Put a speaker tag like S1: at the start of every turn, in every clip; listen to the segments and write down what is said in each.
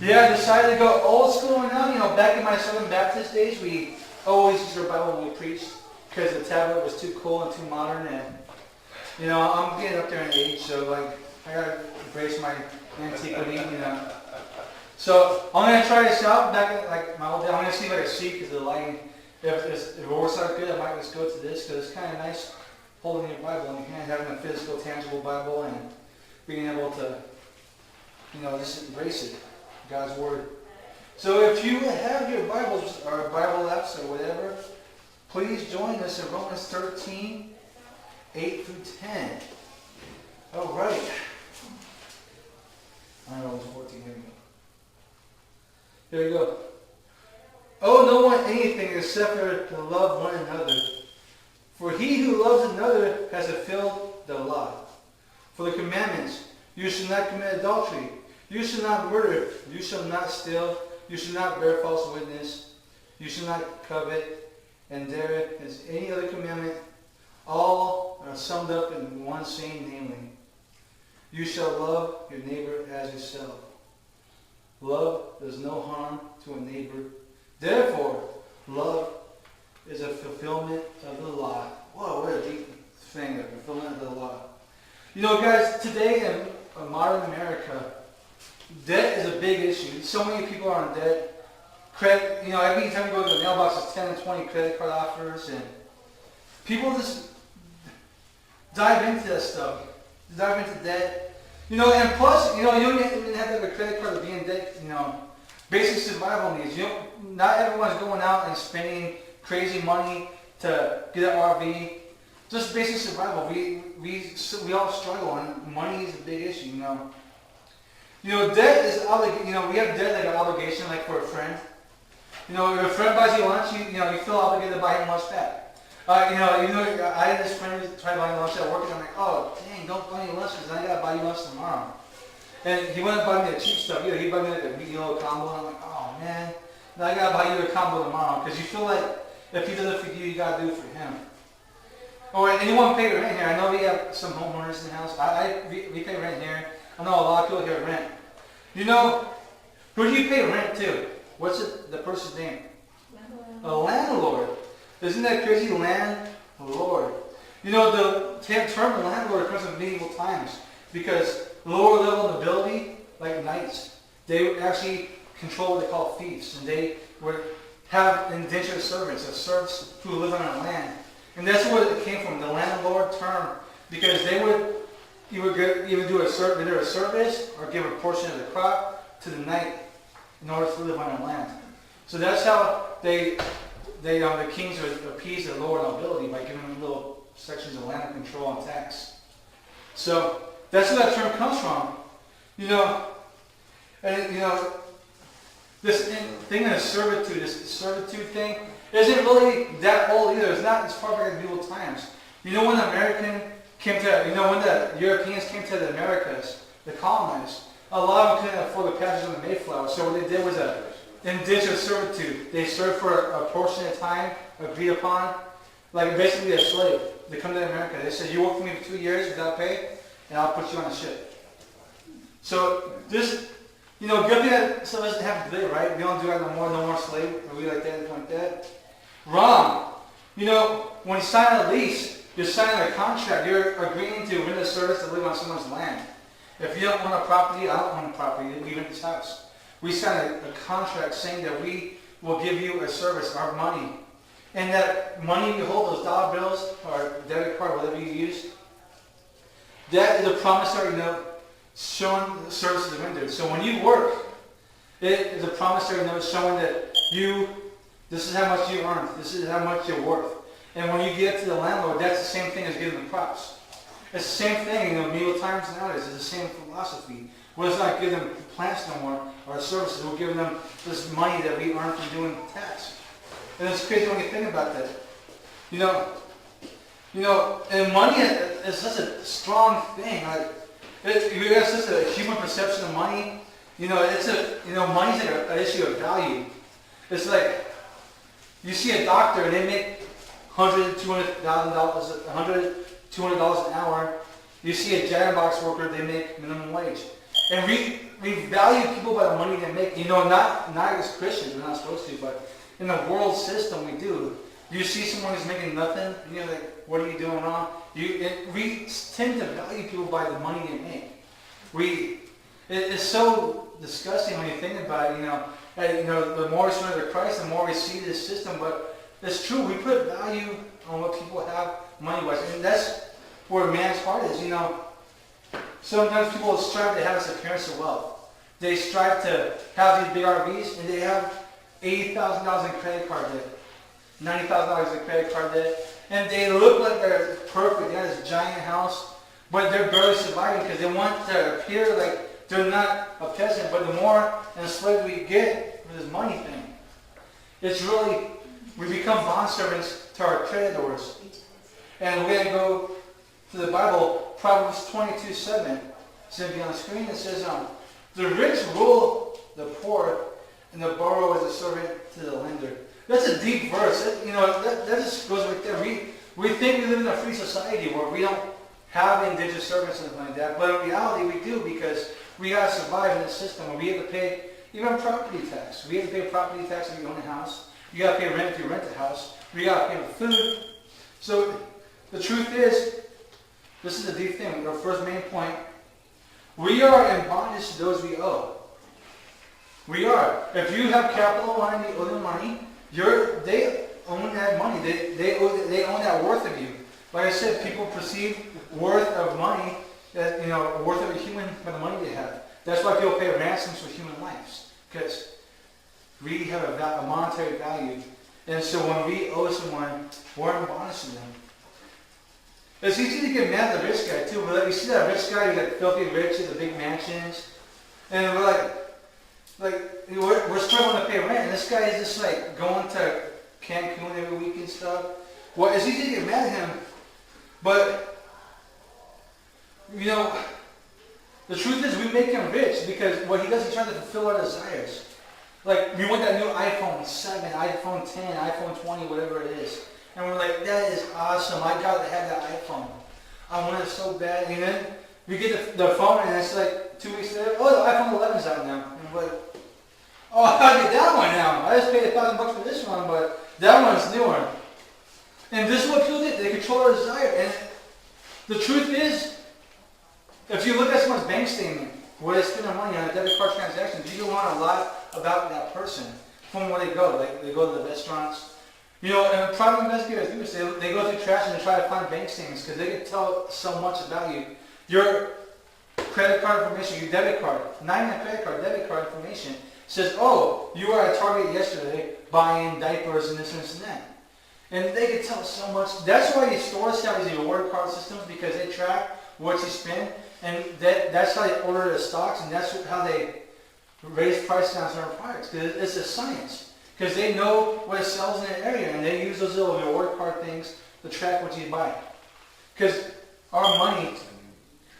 S1: Yeah, I decided to go old school now. You know, back in my Southern Baptist days, we always used our Bible when we preached because the tablet was too cool and too modern. And, you know, I'm getting up there in age, so, like, I got to embrace my antiquity, you know. So, I'm going to try this out back at, like, my old day. I'm going to see if I can see because the lighting, if it works out good, I might just go to this because it's kind of nice holding your Bible in your hand, having a physical, tangible Bible, and being able to, you know, just embrace it, God's Word. So if you have your Bibles or Bible apps or whatever, please join us in Romans 13, 8 through 10. All right. I know it's 14. Here we go. Oh, no one anything except for to love one another. For he who loves another has fulfilled the law. For the commandments, you shall not commit adultery, you shall not murder, you shall not steal, you shall not bear false witness, you shall not covet, and there is any other commandment. All are summed up in one saying, namely, you shall love your neighbor as yourself. Love does no harm to a neighbor. Therefore, love is a fulfillment of the law. Whoa, what a deep thing, the fulfillment of the law. You know, guys, today in modern America, debt is a big issue. So many people are in debt. Credit, you know, every time you go to the mailbox, it's 10 and 20 credit card offers, and people just dive into that stuff. Dive into debt. You know, and plus, you know, you don't even have to have a credit card to be in debt, you know. Basic survival needs. You know, not everyone's going out and spending crazy money to get an RV. Just basic survival. We all struggle, and money is a big issue, you know. You know, debt is you know, we have debt like an obligation, like for a friend. You know, if a friend buys you lunch, you know, you feel obligated to buy him lunch back. You know, I had this friend who tried buying lunch at work, and I'm like, oh, dang, don't buy me lunch because I gotta buy you lunch tomorrow. And he wouldn't buy me the cheap stuff either. He'd buy me like a meal combo, and I'm like, oh man, now I gotta buy you a combo tomorrow because you feel like if he does it for you, you gotta do it for him. Oh, and anyone pay rent here? I know we have some homeowners in the house. We pay rent here. I know a lot of people here rent. You know, who do you pay rent to? What's the person's name? Landlord. A landlord. Isn't that crazy? Landlord. You know, the term landlord comes from medieval times because lower level nobility, like knights, they would actually control what they call fiefs, and they would have indentured servants, serfs who live on their land. And that's where it came from, the landlord term, because they would either do a service or give a portion of the crop to the knight in order to live on their land. So that's how the kings would appease the lower nobility by giving them little sections of land control and tax. So that's where that term comes from. You know, and you know, this thing of servitude, this servitude thing, isn't really that old either. It's not as far back as medieval times. You know, when when the Europeans came to the Americas, the colonists, a lot of them couldn't afford the passage on the Mayflower. So what they did was an indentured servitude. They served for a portion of time agreed upon, like basically a slave. They come to America. They said, you work for me for 2 years without pay, and I'll put you on a ship. So this, you know, good thing that stuff doesn't happen today, right? We don't do that no more slave, or we like that, anything like that. Wrong. You know, when you sign a lease, you're signing a contract. You're agreeing to rent a service to live on someone's land. If you don't own a property, I don't own a property, we rent this house. We sign a contract saying that we will give you a service, our money. And that money you hold, those dollar bills or debit card, whatever you use, that is a promissory note showing the services rendered. So when you work, it is a promissory note showing that this is how much you earned, this is how much you're worth. And when you get to the landlord, that's the same thing as giving the props. It's the same thing, you know, medieval times nowadays, it's the same philosophy. We're just not giving them plants no more, or services, we're giving them this money that we earn from doing tax. And it's crazy when you think about that. You know, and money is such a strong thing. Like, we have such a human perception of money. You know, money's like an issue of value. It's like, you see a doctor and they make $100,000, $200,000 an hour. You see a Jack-in-the-Box worker, they make minimum wage. And we value people by the money they make. Not as Christians, we're not supposed to, but in the world system we do. You see someone who's making nothing, like, what are you doing wrong? We tend to value people by the money they make. It's so disgusting when you think about it, the more we surrender to Christ, the more we see this system, but it's true, we put value on what people have money-wise, and that's where man's heart is, Sometimes people strive to have this appearance of wealth. They strive to have these big RVs, and they have $80,000 in credit card debt, $90,000 in credit card debt, and they look like they're perfect. They have this giant house, but they're barely surviving because they want to appear like they're not a peasant. But the more enslaved we get with this money thing, it's really, we become bondservants to our creditors. And we're going to go to the Bible. Proverbs 22:7. It's going to be on the screen. It says, the rich rule the poor, and the borrower is a servant to the lender. That's a deep verse. That just goes right there. We think we live in a free society where we don't have indigent servants and something like that, but in reality we do, because we got to survive in this system where we have to pay even property tax. We have to pay property tax if you own a house. You got to pay rent if you rent a house. We got to pay for food. So the truth is, this is the deep thing. Our first main point, we are in bondage to those we owe. We are. If you have capital money, you owe them money, they own that money. They own that worth of you. Like I said, people perceive worth of money, worth of a human by the money they have. That's why people pay ransoms for human lives, because we have a monetary value. And so when we owe someone, we're in bondage to them. It's easy to get mad at the rich guy too. You see that rich guy who's like filthy rich in the big mansions, and we're we're struggling to pay rent, and this guy is just like going to Cancun every week and stuff. Well, it's easy to get mad at him, but the truth is we make him rich because what he does, he tries to fulfill our desires. Like, we want that new iPhone 7, iPhone 10, iPhone 20, whatever it is. And we're like, that is awesome. I got to have that iPhone. I want it so bad. And then we get the phone, and it's like 2 weeks later, oh, the iPhone 11's out now. And we're like, oh, I'll get that one now. I just paid $1,000 for this one, but that one's newer. And this is what people did. They control our desire. And the truth is, if you look at someone's bank statement, where they spend their money on a debit card transactions, you can learn a lot about that person from where they go. Like, they go to the restaurants. And private investigators do this. They go through trash and they try to find bank statements because they can tell so much about you. Your credit card information, your debit card, not even a credit card, debit card information says, oh, you were at Target yesterday buying diapers and this and that. And they can tell so much. That's why these stores have these reward card systems, because they track what you spend, and that's how they order the stocks, and that's how they raise prices on certain products. Because it's a science. Because they know what it sells in an area, and they use those little reward card things to track what you buy. Because our money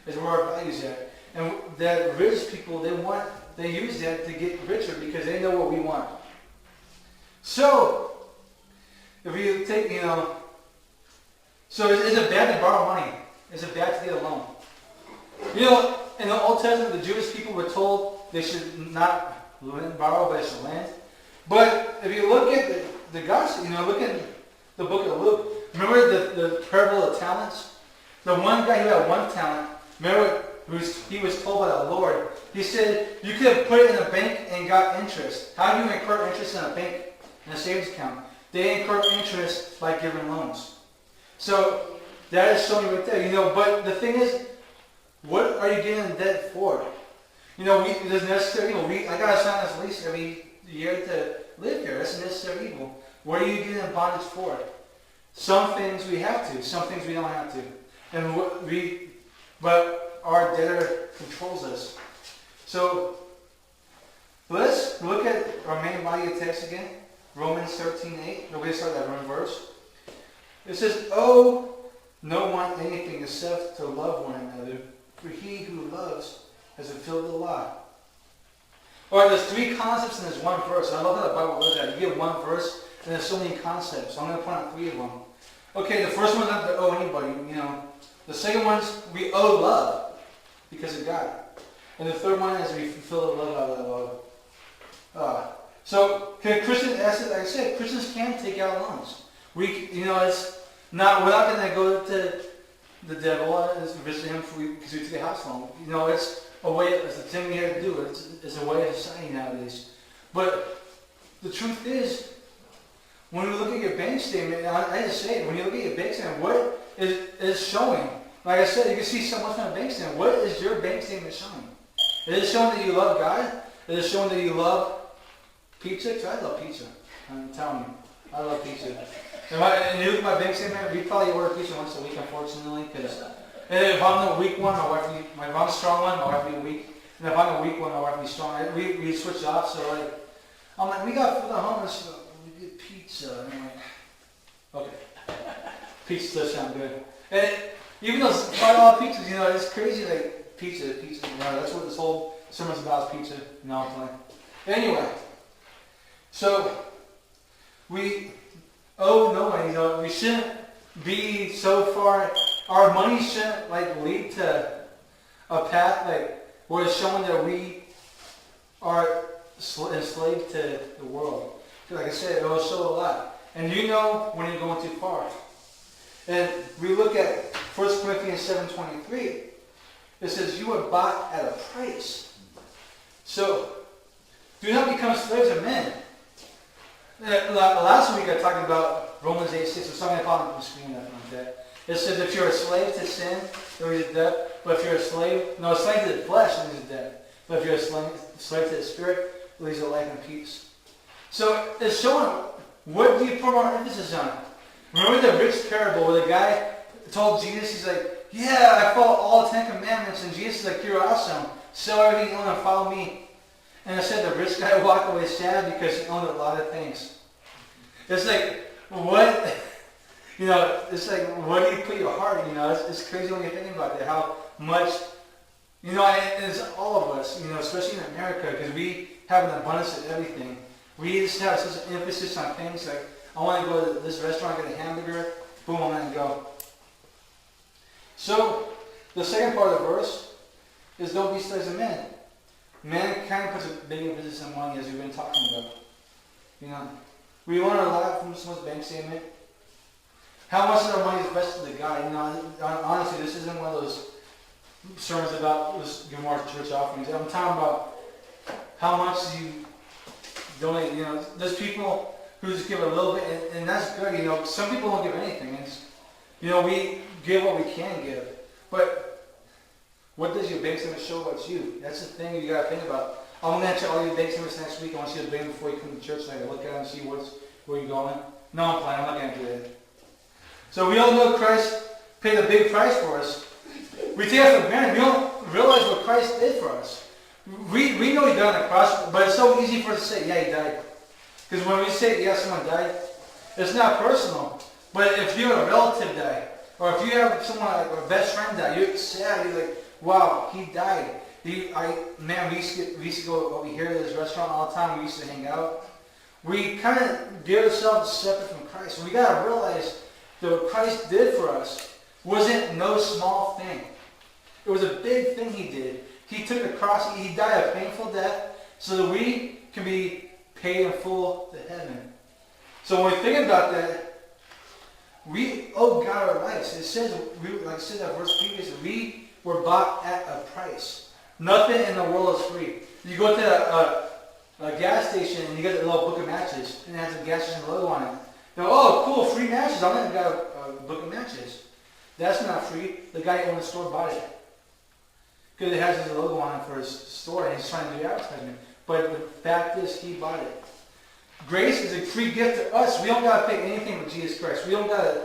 S1: is where our value's at. And that rich people, they use that to get richer because they know what we want. So, if you take, so is it bad to borrow money? Is it bad to get a loan? In the Old Testament, the Jewish people were told they should not borrow, but they should lend. But if you look at the gospel, look at the book of Luke, remember the parable of talents? The one guy who had 1 talent, remember, he was told by the Lord, he said, you could have put it in a bank and got interest. How do you incur interest in a bank, in a savings account? They incur interest by giving loans. So that is showing right there. But the thing is, what are you getting in debt for? There's necessary evil. I got to sign this lease every year to live here. That's necessary evil. What are you getting in bondage for? Some things we have to. Some things we don't have to. But our debtor controls us. So let's look at our main body of text again. Romans 13:8. We're going to start that one verse. It says, "Owe no one anything except to love one another, for he who loves has fulfilled the law." All right, there's 3 concepts in this one verse. I love how the Bible does that. You get one verse, and there's so many concepts. So I'm going to point out 3 of them. Okay, the first one's not to owe anybody. The second one's we owe love because of God. And the third one is we fulfill the love out of that love. So can Christians, as I said, Christians can take out loans. It's not, we're not going to go to the devil and visit him because we took a house loan. It's a way, it's a thing we have to do. It's a way of society nowadays. But the truth is, when you look at your bank statement, I just say it, when you look at your bank statement, what is showing? Like I said, you can see so much on a bank statement. What is your bank statement showing? Is it showing that you love God? Is it showing that you love pizza? Because I love pizza. I'm telling you. I love pizza. And you look at my bank statement, we probably order pizza once a week, unfortunately. And if I'm the weak one, if I'm a strong one, my wife will be weak. And if I'm the weak one, my wife will be strong. We switch off, so I'm like, we got food at home, and she's like, we get pizza. And I'm like, okay. Pizza does sound good. And even those $5 pizzas, it's crazy, like, pizza. That's what this whole sermon's about, is pizza. No, I'm playing. Anyway, so we owe no one, we shouldn't be so far, our money shouldn't, lead to a path, where it's showing that we are enslaved to the world. Like I said, it will show a lot. And when you're going too far. And we look at 1 Corinthians 7:23. It says, you were bought at a price. So, do not become slaves of men. Last week I talked about Romans 8:6. So something I found on the screen like that. It says, if you're a slave to sin, there is death. But if you're a slave to the flesh, there is death. But if you're a slave to the Spirit, it leads to life and peace. So it's showing, what do you put more emphasis on? Remember the rich parable where the guy told Jesus, he's like, yeah, I follow all the 10 Commandments. And Jesus is like, you're awesome. Sell everything you own and follow me. And I said the rich guy walked away sad because he owned a lot of things. It's like, what? It's like, where do you put your heart? It's crazy when you think about that, how much, it's all of us, especially in America, because we have an abundance of everything. We just have such an emphasis on things like, I want to go to this restaurant, get a hamburger, boom, I'm going to go. So, the second part of the verse is don't be slaves of men. Man kind of puts a big emphasis on money, as we've been talking about. We learn a lot from someone's bank statement. How much of our money is vested to God? Honestly, this isn't one of those sermons about let's give more church offerings. I'm talking about how much you donate. There's people who just give a little bit, and that's good. Some people don't give anything. We give what we can give. But what does your bank statement show about you? That's the thing you got to think about. I'm going to answer all your bank statements next week. I want you to bring them before you come to church so I can look at them and see where you're going. No, I'm playing. I'm not going to do that. So we all know Christ paid a big price for us. We take it for granted. We don't realize what Christ did for us. We know He died on the cross, but it's so easy for us to say, yeah, He died. Because when we say, yeah, someone died, it's not personal. But if you have a relative die, or if you have someone like a best friend die, you're sad. You're like, wow, he died. We used to go over here to this restaurant all the time. We used to hang out. We kind of get ourselves separate from Christ. We got to realize that what Christ did for us wasn't no small thing. It was a big thing He did. He took the cross. He died a painful death so that we can be paid in full to heaven. So when we think about that, we owe God our lives. It says, like I said that verse previously, we were bought at a price. Nothing in the world is free. You go to a gas station and you get a little book of matches, and it has a gas station logo on it. They're, oh, cool, free matches. I'm going to get a book of matches. That's not free. The guy who owned the store bought it. Because it has his logo on it for his store, and he's trying to do advertisement. But the fact is, he bought it. Grace is a free gift to us. We don't got to pay anything with Jesus Christ. We don't got to,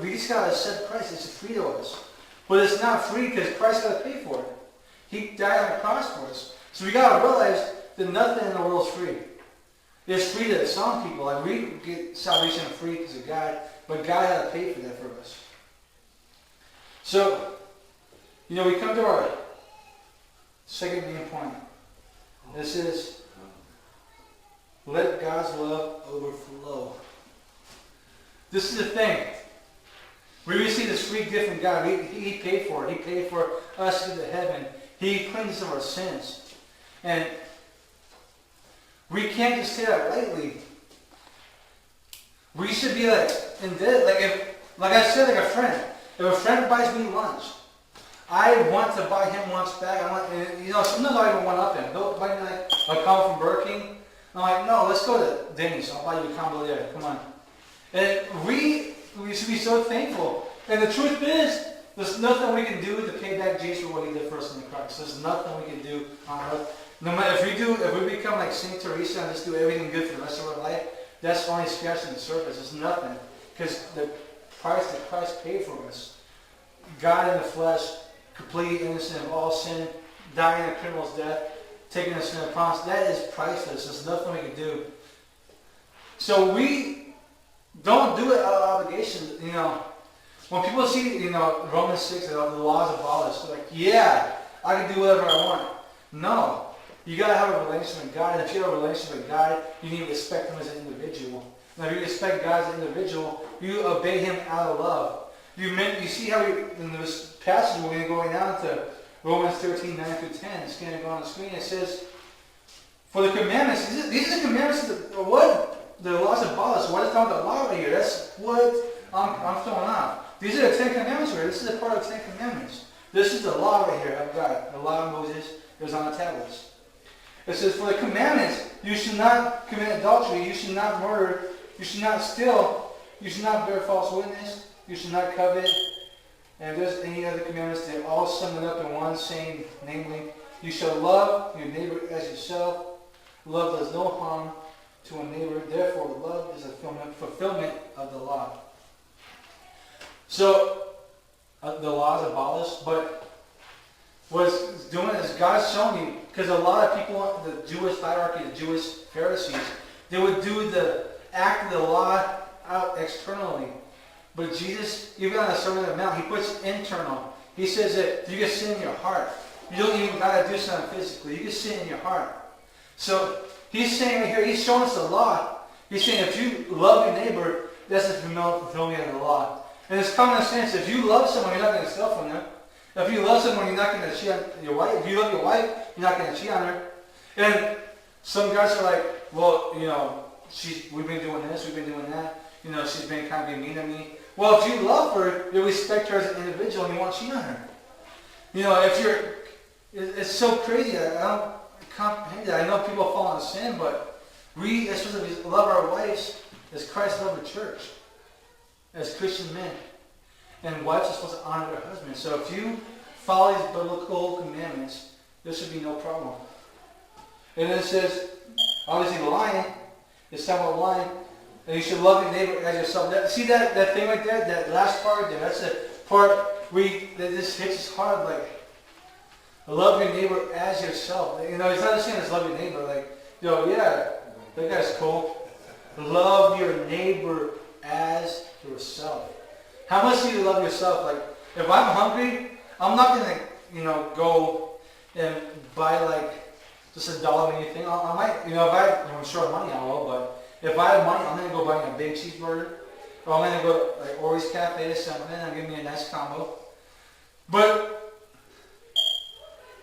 S1: we just got to accept Christ. It's free to us. But it's not free because Christ got to pay for it. He died on the cross for us. So we got to realize that nothing in the world is free. It's free to some people. Like we get salvation free because of God, but God had to pay for that for us. So, we come to our second main point. This is, let God's love overflow. This is the thing. We receive this free gift from God. He paid for it. He paid for us to go to heaven. He cleanses of our sins. And we can't just say that lightly. We should be like in this, like I said, like a friend. If a friend buys me lunch, I want to buy him lunch back. Sometimes I even one up him. They'll buy me like a combo from Burger King. I'm like, no, let's go to Denny's. I'll buy you a combo there. Come on. And we should be so thankful. And the truth is, there's nothing we can do to pay back Jesus for what he did for us in the cross. There's nothing we can do on earth. No matter if we become like Saint Teresa and just do everything good for the rest of our life, that's only scratching the surface. It's nothing. Because the price that Christ paid for us, God in the flesh, completely innocent of all sin, dying a criminal's death, taking the sin upon us, that is priceless. There's nothing we can do. So we don't do it out of obligation. When people see, Romans 6, the laws abolished, they're like, yeah, I can do whatever I want. No. You got to have a relationship with God. And if you have a relationship with God, you need to respect him as an individual. Now, if you respect God as an individual, you obey him out of love. You see how in this passage, we're going to go down to Romans 13, 9 through 10. It's going to go on the screen. It says, for the commandments, these are the commandments of what the laws abolished. What is talking about the law right here? That's what I'm throwing out. These are the 10 commandments right here. This is a part of the 10 commandments. This is the law right here of God. The law of Moses. It was on the tablets. It says, for the commandments, you should not commit adultery, you should not murder, you should not steal, you should not bear false witness, you should not covet. And if there's any other commandments, they all sum it up in one saying, namely, you shall love your neighbor as yourself. Love does no harm to a neighbor. Therefore, love is a fulfillment of the law. So, the law is abolished, but what it's doing is God's showing you, because a lot of people, the Jewish hierarchy, the Jewish Pharisees, they would do the act of the law out externally. But Jesus, even on the Sermon on the Mount, he puts internal. He says that you can sin in your heart. You don't even got to do something physically. You can sin in your heart. So he's saying right here, he's showing us the law. He's saying if you love your neighbor, that's the fulfillment of the law. And it's common sense. If you love someone, you're not going to steal from them. If you love someone, you're not going to cheat on your wife. If you love your wife, you're not going to cheat on her. And some guys are like, well, we've been doing this, we've been doing that. She's been kind of being mean to me. Well, if you love her, you respect her as an individual and you won't cheat on her. It's so crazy. I don't comprehend it. I know people fall into sin, but we are supposed to love our wives as Christ loved the church, as Christian men. And wives are supposed to honor their husbands. So if you follow these biblical commandments, there should be no problem. And then it says, obviously lying is talking about lying. And you should love your neighbor as yourself. See that thing right there? That last part there? That's the part that this hits us hard. Like, love your neighbor as yourself. It's not just saying it's love your neighbor. Like, yeah, that guy's cool. Love your neighbor as yourself. How much do you love yourself? Like, if I'm hungry, I'm not going to, go and buy, just $1 menu thing. I might, if I'm short money, I will, but if I have money, I'm going to go buy a big cheeseburger. Or I'm going to go to, Ori's Cafe or something and give me a nice combo. But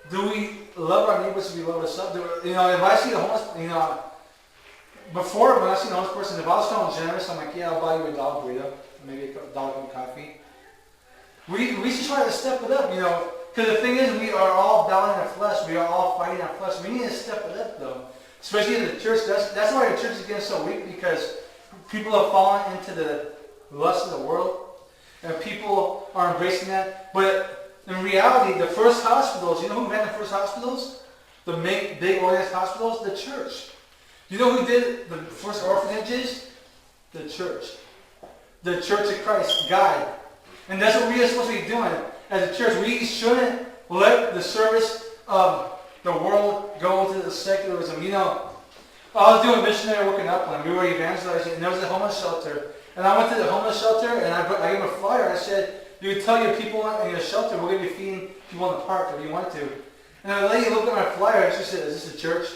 S1: do we love our neighbors as we love ourselves? If I see a homeless, before when I see a homeless person, if I was feeling generous, I'm like, yeah, I'll buy you a dollar burrito. Maybe a dollar coffee. We should try to step it up, because the thing is, we are all battling our flesh. We are all fighting our flesh. We need to step it up, though. Especially in the church. That's why the church is getting so weak, because people have fallen into the lust of the world, and people are embracing that. But in reality, the first hospitals, who ran the first hospitals? The big organized hospitals? The church. You know who did the first orphanages? The church. The Church of Christ, God. And that's what we are supposed to be doing as a church. We shouldn't let the service of the world go into the secularism. I was doing missionary work in Upland. We were evangelizing, and there was a homeless shelter. And I went to the homeless shelter, and I gave them a flyer. I said, you would tell your people in your shelter, we're going to be feeding people in the park if you want to. And the lady looked at my flyer, and she said, is this a church?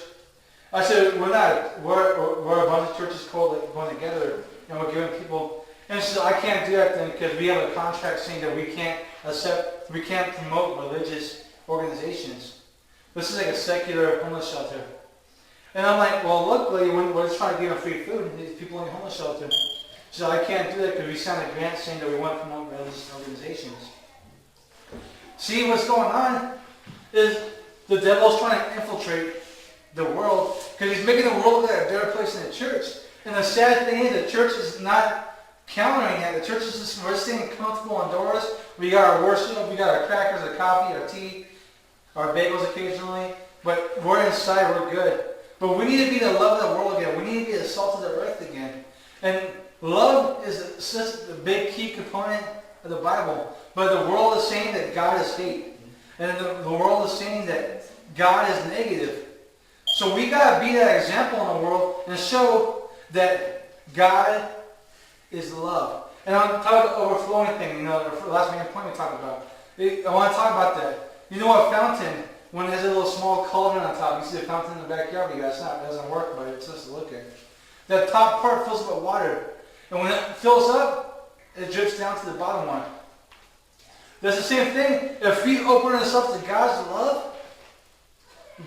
S1: I said, we're not. We're a bunch of churches going together, and we're giving people. And she said, I can't do that then because we have a contract saying that we can't promote religious organizations. This is like a secular homeless shelter. And I'm like, well, luckily, we're just trying to give them free food, and these people in the homeless shelter. So I can't do that because we signed a grant saying that we want to promote religious organizations. See, what's going on is the devil's trying to infiltrate the world because he's making the world look like a better place than the church. And the sad thing is the church is not countering that. The church is just, we're staying comfortable indoors. We got our worship, we got our crackers, our coffee, our tea, our bagels occasionally. But we're inside, we're good. But we need to be the love of the world again. We need to be the salt of the earth again. And love is such a big key component of the Bible. But the world is saying that God is hate. And the world is saying that God is negative. So we got to be that example in the world and show that God is love. And I'm talking about the overflowing thing, the last main point we talked about. I want to talk about that. You know a fountain, when it has a little small cauldron on top, you see the fountain in the backyard, but it doesn't work, but it's just looking. That top part fills up with water. And when it fills up, it drips down to the bottom one. That's the same thing. If we open ourselves to God's love,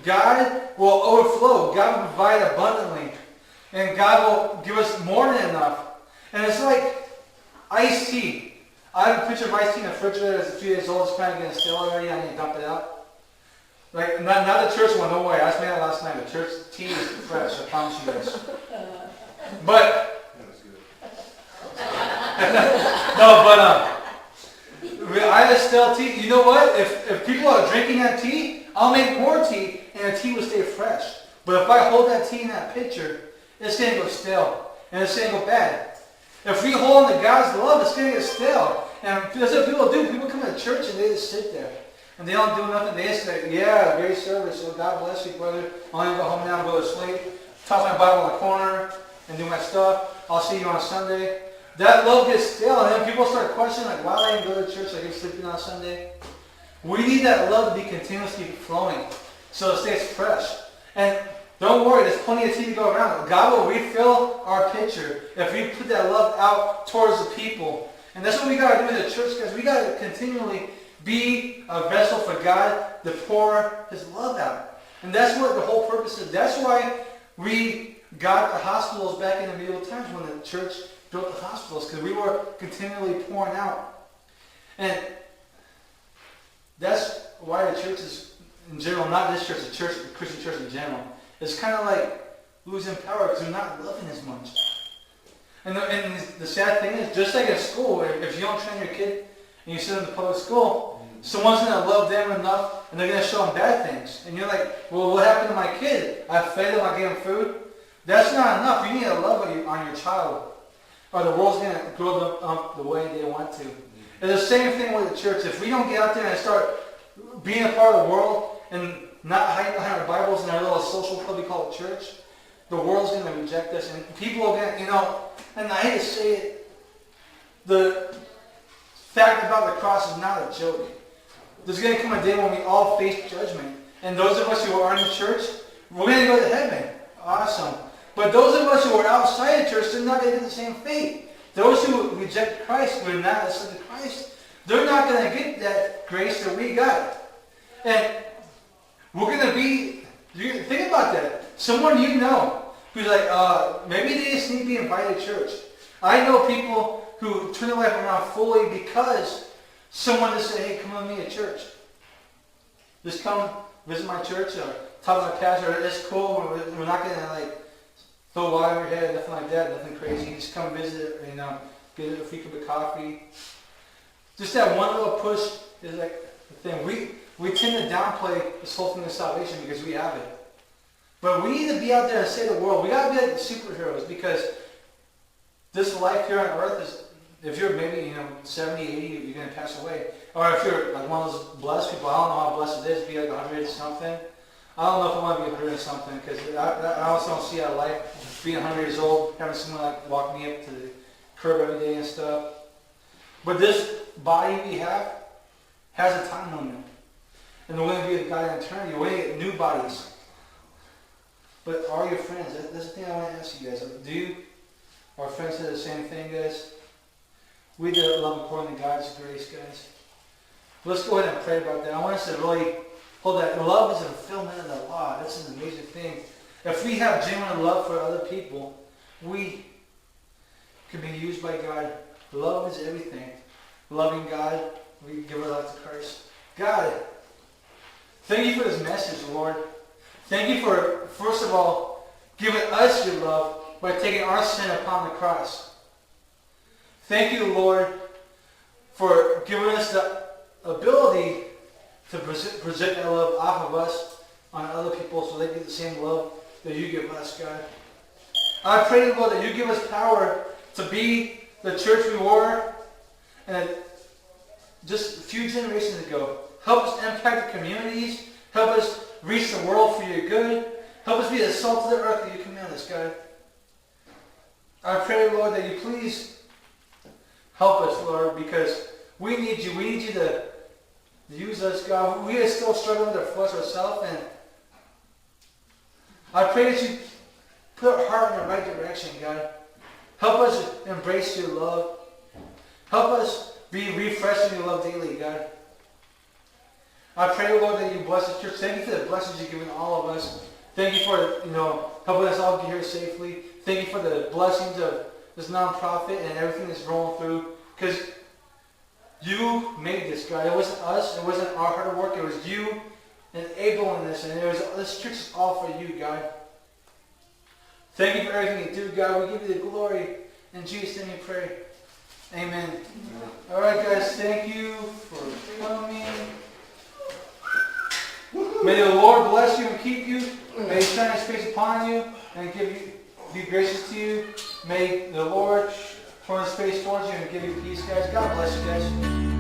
S1: God will overflow. God will provide abundantly. And God will give us more than enough. And it's like iced tea. I have a picture of iced tea in the refrigerator that's a few days old. It's kind of getting stale already. I need to dump it out. Right? Not the church one, don't worry. I just made it last night. The church tea is fresh, I promise you guys. But I have stale tea. You know what? If people are drinking that tea, I'll make more tea, and the tea will stay fresh. But if I hold that tea in that pitcher, it's going to go stale, and it's going to go bad. If we hold on to God's love, it's going to get stale. And that's what people do. People come to church, and they just sit there. And they don't do nothing. They just say, yeah, great service. Oh, God bless you, brother. I'm going to go home now and go to sleep. Toss my Bible in the corner and do my stuff. I'll see you on Sunday. That love gets stale, and then people start questioning, like, why do I even go to church? Like, I'm sleeping on Sunday. We need that love to be continuously flowing so it stays fresh. And don't worry, there's plenty of tea to go around. God will refill our pitcher if we put that love out towards the people. And that's what we got to do in the church, guys. We got to continually be a vessel for God to pour His love out. And that's what the whole purpose is. That's why we got the hospitals back in the medieval times when the church built the hospitals, because we were continually pouring out. And that's why the churches in general, not this church, the Christian church in general, is kind of like losing power because they're not loving as much. And the sad thing is, just like in school, if you don't train your kid and you send them to public school, someone's going to love them enough and they're going to show them bad things. And you're like, well, what happened to my kid? I fed him, I gave him food. That's not enough. You need to love on your child, or the world's going to grow them up the way they want to. It's the same thing with the church. If we don't get out there and start being a part of the world and not hiding behind our Bibles in our little social club we call it church, the world's going to reject us. And people are going to, and I hate to say it, the fact about the cross is not a joke. There's going to come a day when we all face judgment. And those of us who are in the church, we're going to go to heaven. Awesome. But those of us who are outside the church, they're not going to get the same fate. Those who reject Christ, who are not listening to Christ, they're not going to get that grace that we got. And we're going to be, think about that. Someone you know who's like, maybe they just need to be invited to church. I know people who turn their life around fully because someone just said, hey, come with me to church. Just come visit my church or talk to my pastor. It's cool. We're not going to throw water in your head, nothing like that, nothing crazy. Just come visit, get a free cup of coffee. Just that one little push is like the thing. We tend to downplay this whole thing of salvation because we have it. But we need to be out there and save the world. We got to be like the superheroes, because this life here on earth is, if you're maybe 70, 80, you're going to pass away. Or if you're like one of those blessed people, I don't know how blessed it is to be like 100 something. I don't know if I want to be 100 or something, because I also don't see our life being 100 years old, having someone walk me up to the curb every day and stuff. But this body we have has a time limit. And we're going to be with God in eternity. We're going to get new bodies. But are your friends? That's the thing I want to ask you guys. Do our friends say the same thing, guys? We do love according to God's grace, guys. Let's go ahead and pray about that. I want us to really hold that love is a fulfillment of the law. That's an amazing thing. If we have genuine love for other people, we can be used by God. Love is everything. Loving God, we give our life to Christ. God, thank you for this message, Lord. Thank you for, first of all, giving us your love by taking our sin upon the cross. Thank you, Lord, for giving us the ability to project that love off of us on other people so they get the same love that you give us, God. I pray, Lord, that you give us power to be the church we were and just a few generations ago. Help us impact the communities. Help us reach the world for your good. Help us be the salt of the earth that you command us, God. I pray, Lord, that you please help us, Lord, because we need you. We need you to use us, God. We are still struggling with our flesh ourselves, and I pray that you put our heart in the right direction, God. Help us embrace your love. Help us be refreshed in your love daily, God. I pray, Lord, that you bless the church. Thank you for the blessings you've given all of us. Thank you for, helping us all get here safely. Thank you for the blessings of this nonprofit and everything that's rolling through. Because you made this, God. It wasn't us. It wasn't our hard work. It was you enabling this. And this church is all for you, God. Thank you for everything you do, God. We give you the glory. In Jesus' name we pray. Amen. All right, guys. Thank you for coming. May the Lord bless you and keep you. May He shine His face upon you and be gracious to you. May the Lord turn His face towards you and give you peace, guys. God bless you, guys.